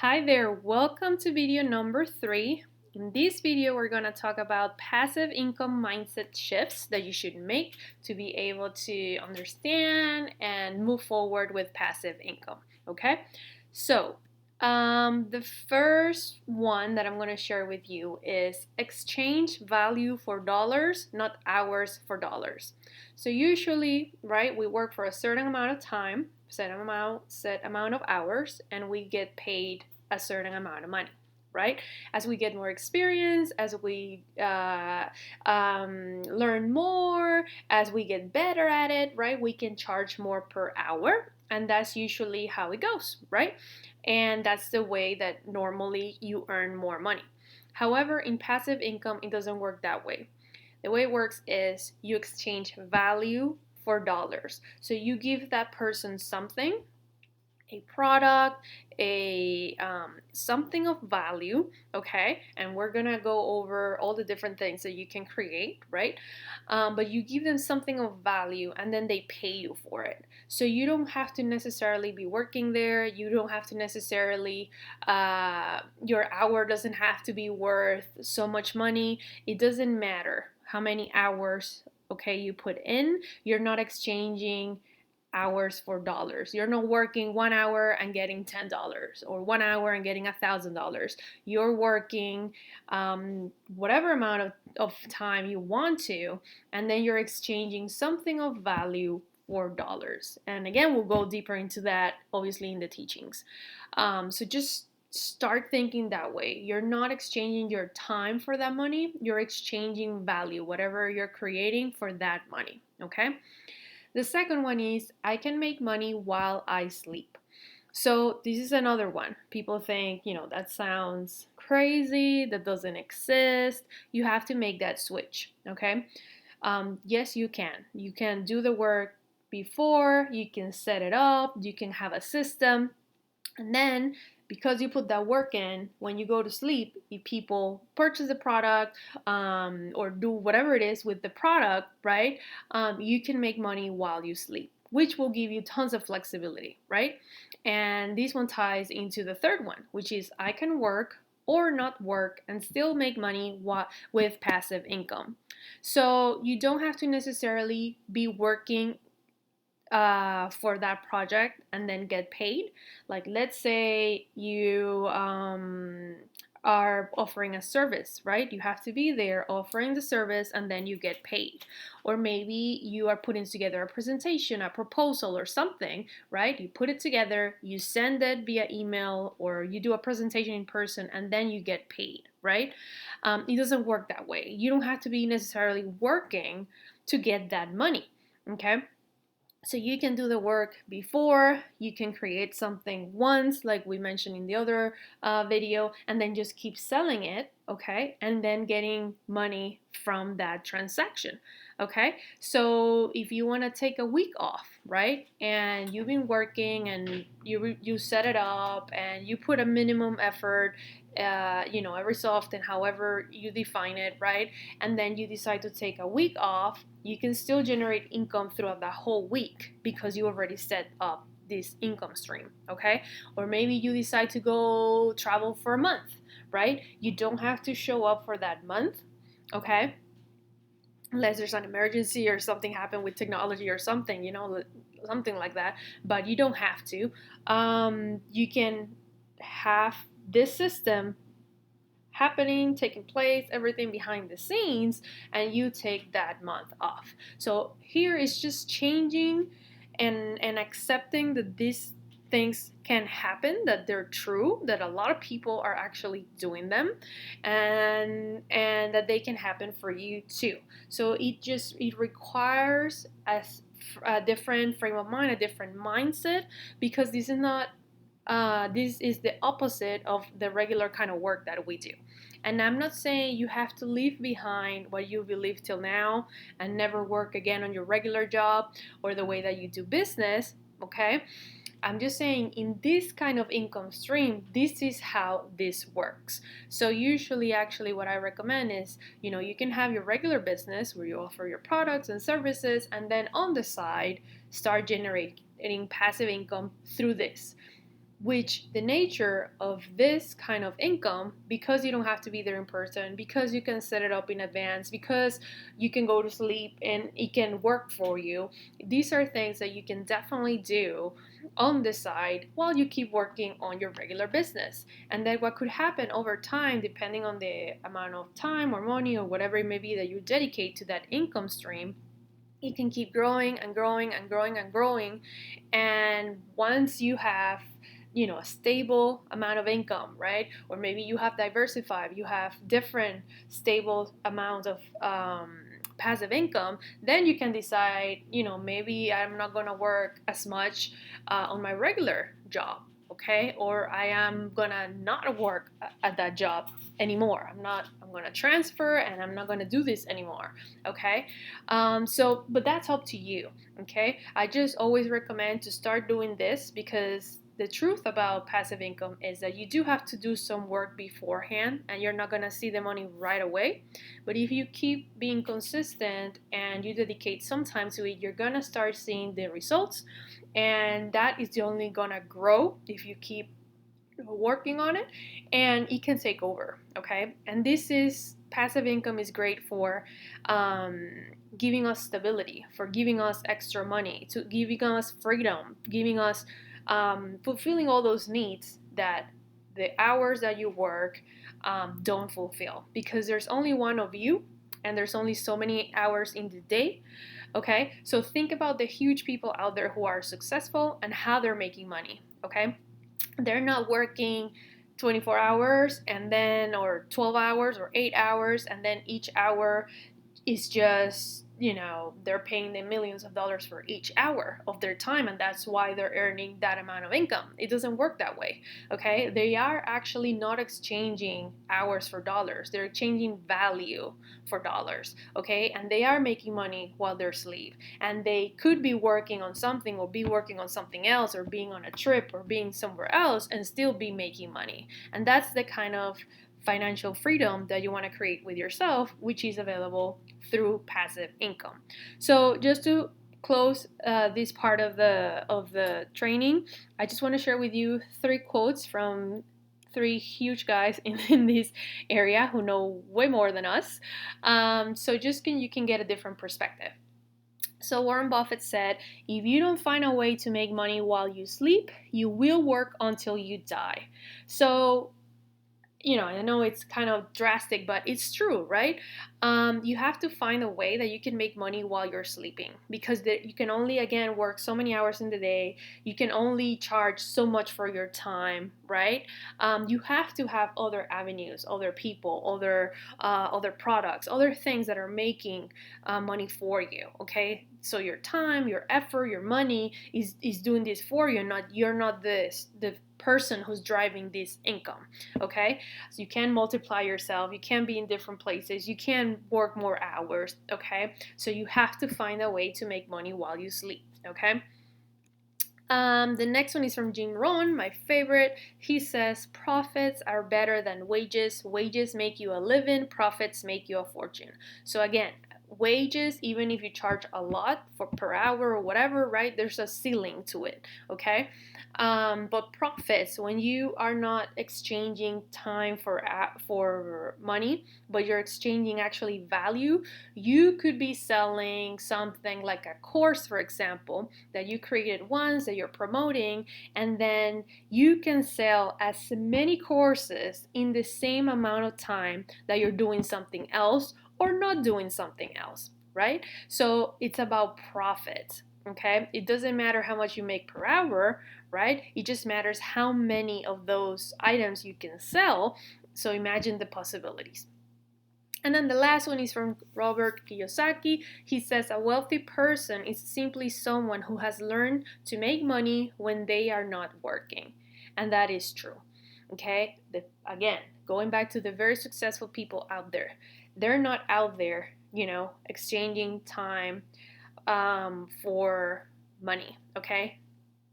Hi there, welcome to video number 3. In this video, we're going to talk about passive income mindset shifts that you should make to be able to understand and move forward with passive income. Okay, so the first one that I'm going to share with you is exchange value for dollars, not hours for dollars. So usually, right, we work for a certain amount of time, set amount of hours, and we get paid a certain amount of money, right? As we get more experience, as we learn more, as we get better at it, right, we can charge more per hour, and that's usually how it goes, right? And that's the way that normally you earn more money. However, in passive income, it doesn't work that way. The way it works is you exchange value for dollars. So you give that person something, a product, a something of value, okay? And we're gonna go over all the different things that you can create, right? But you give them something of value and then they pay you for it. So you don't have to necessarily be working there. You don't have to necessarily, your hour doesn't have to be worth so much money. It doesn't matter how many hours, okay, you put in. You're not exchanging hours for dollars. You're not working 1 hour and getting $10 or 1 hour and getting $1,000. You're working whatever amount of time you want to, and then you're exchanging something of value for dollars. And again, we'll go deeper into that obviously in the teachings. So just start thinking that way. You're not exchanging your time for that money, you're exchanging value, whatever you're creating for that money, okay? The second one is I can make money while I sleep. So this is another one. People think, that sounds crazy, that doesn't exist. You have to make that switch, okay? Yes, you can. You can do the work before, you can set it up, you can have a system, and then because you put that work in, when you go to sleep, if people purchase the product or do whatever it is with the product, right, you can make money while you sleep, which will give you tons of flexibility, right? And this one ties into the third one, which is I can work or not work and still make money with passive income. So you don't have to necessarily be working for that project and then get paid. Like, let's say you are offering a service, right? You have to be there offering the service and then you get paid. Or maybe you are putting together a presentation, a proposal, or something, right? You put it together, you send it via email, or you do a presentation in person and then you get paid, right? It doesn't work that way. You don't have to be necessarily working to get that money, okay? So you can do the work before, you can create something once, like we mentioned in the other video, and then just keep selling it, okay? And then getting money from that transaction, okay? So if you want to take a week off, right? And you've been working and you set it up and you put a minimum effort, every so often, however you define it, right? And then you decide to take a week off, you can still generate income throughout that whole week because you already set up this income stream, okay? Or maybe you decide to go travel for a month, right? You don't have to show up for that month, okay? Unless there's an emergency or something happened with technology or something, something like that. But you don't have to. You can have this system happening, taking place, everything behind the scenes, and you take that month off. So here is just changing and accepting that these things can happen, that they're true, that a lot of people are actually doing them, and that they can happen for you too. So it requires a different frame of mind, a different mindset, because this is the opposite of the regular kind of work that we do. And I'm not saying you have to leave behind what you believe till now and never work again on your regular job or the way that you do business, okay? I'm just saying in this kind of income stream, this is how this works. So usually actually what I recommend is, you can have your regular business where you offer your products and services, and then on the side, start generating passive income through this. which the nature of this kind of income, because you don't have to be there in person, because you can set it up in advance, because you can go to sleep and it can work for you, these are things that you can definitely do on the side while you keep working on your regular business. And then what could happen over time, depending on the amount of time or money or whatever it may be that you dedicate to that income stream, it can keep growing and growing and growing and growing. And once you have a stable amount of income, right? Or maybe you have diversified, you have different stable amounts of passive income, then you can decide, maybe I'm not going to work as much on my regular job, okay? Or I am gonna not work at that job anymore. I'm gonna transfer and I'm not gonna do this anymore, okay? But that's up to you, okay? I just always recommend to start doing this, because the truth about passive income is that you do have to do some work beforehand and you're not going to see the money right away. But if you keep being consistent and you dedicate some time to it, you're going to start seeing the results. And that is only going to grow if you keep working on it, and it can take over, okay? And passive income is great for giving us stability, for giving us extra money, to giving us freedom, giving us fulfilling all those needs that the hours that you work don't fulfill, because there's only one of you and there's only so many hours in the day, okay? So think about the huge people out there who are successful and how they're making money, okay? They're not working 24 hours and then, or 12 hours or 8 hours, and then each hour is just, they're paying them millions of dollars for each hour of their time, and that's why they're earning that amount of income. It doesn't work that way, okay? They are actually not exchanging hours for dollars. They're exchanging value for dollars, okay? And they are making money while they're asleep, and they could be working on something or be working on something else or being on a trip or being somewhere else and still be making money. And that's the kind of financial freedom that you want to create with yourself, which is available through passive income. So just to close this part of the training, I just want to share with you 3 quotes from 3 huge guys in this area who know way more than us. So you can get a different perspective. So Warren Buffett said, if you don't find a way to make money while you sleep, you will work until you die. So I know it's kind of drastic, but it's true, right? You have to find a way that you can make money while you're sleeping, because you can only, again, work so many hours in the day. You can only charge so much for your time, right? You have to have other avenues, other people, other products, other things that are making money for you, okay? So your time, your effort, your money is doing this for you. You're not the person who's driving this income, okay? So you can multiply yourself, you can be in different places, you can work more hours, okay? So you have to find a way to make money while you sleep, okay? The next one is from Jim Rohn, my favorite. He says, profits are better than wages. Wages make you a living, profits make you a fortune. So again, wages, even if you charge a lot per hour or whatever, right, there's a ceiling to it, okay? But profits, when you are not exchanging time for money, but you're exchanging actually value, you could be selling something like a course, for example, that you created once, that you're promoting, and then you can sell as many courses in the same amount of time that you're doing something else or not doing something else, right? So it's about profit, okay? It doesn't matter how much you make per hour, right? It just matters how many of those items you can sell. So imagine the possibilities. And then the last one is from Robert Kiyosaki. He says, a wealthy person is simply someone who has learned to make money when they are not working. And that is true, okay? Again, going back to the very successful people out there, they're not out there, exchanging time for money, okay?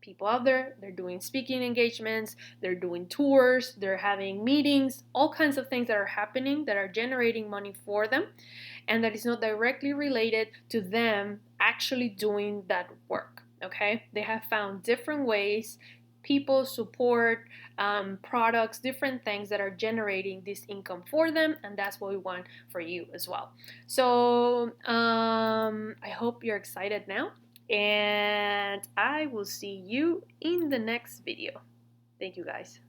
People out there, they're doing speaking engagements, they're doing tours, they're having meetings, all kinds of things that are happening that are generating money for them, and that is not directly related to them actually doing that work, okay? They have found different ways people, support, products, different things that are generating this income for them, and that's what we want for you as well. So I hope you're excited now, and I will see you in the next video. Thank you, guys.